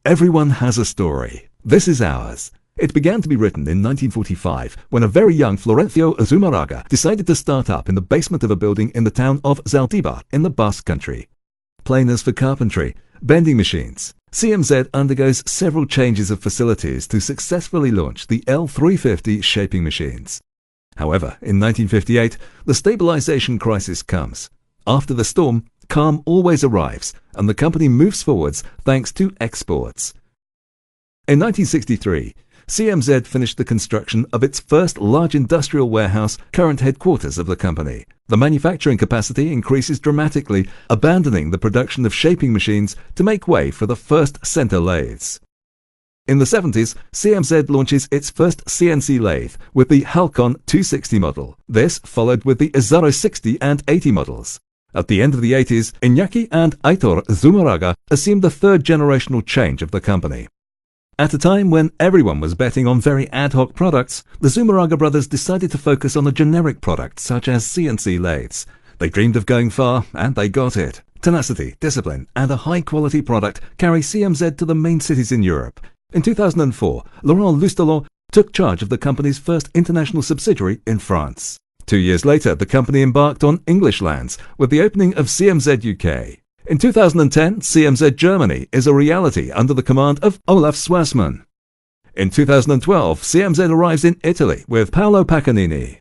Everyone has a story. This is ours. It began to be written in 1945 when a very young Florencio Zumarraga decided to start up in the basement of a building in the town of Zaldibar in the Basque Country. Planers for carpentry, bending machines. CMZ undergoes several changes of facilities to successfully launch the L350 shaping machines. However, in 1958, the stabilization crisis comes. After the storm, calm always arrives, and the company moves forwards thanks to exports. In 1963, CMZ finished the construction of its first large industrial warehouse, current headquarters of the company. The manufacturing capacity increases dramatically, abandoning the production of shaping machines to make way for the first center lathes. In the 70s, CMZ launches its first CNC lathe with the Halcon 260 model. This followed with the Izarro 60 and 80 models. At the end of the 80s, Iñaki and Aitor Zumarraga assumed the third generational change of the company. At a time when everyone was betting on very ad hoc products, the Zumarraga brothers decided to focus on a generic product such as CNC lathes. They dreamed of going far, and they got it. Tenacity, discipline, and a high-quality product carry CMZ to the main cities in Europe. In 2004, Laurent Loustalot took charge of the company's first international subsidiary in France. 2 years later, the company embarked on English lands with the opening of CMZ UK. In 2010, CMZ Germany is a reality under the command of Olaf Swassmann. In 2012, CMZ arrives in Italy with Paolo Pacanini.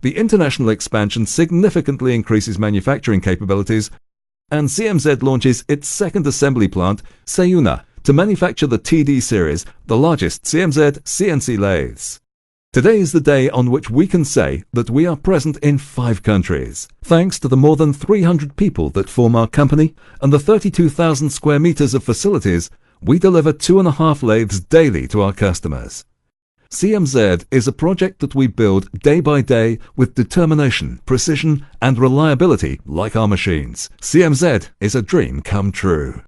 The international expansion significantly increases manufacturing capabilities, and CMZ launches its second assembly plant, Sayuna, to manufacture the TD series, the largest CMZ CNC lathes. Today is the day on which we can say that we are present in 5 countries. Thanks to the more than 300 people that form our company and the 32,000 square meters of facilities, we deliver 2.5 lathes daily to our customers. CMZ is a project that we build day by day with determination, precision, and reliability like our machines. CMZ is a dream come true.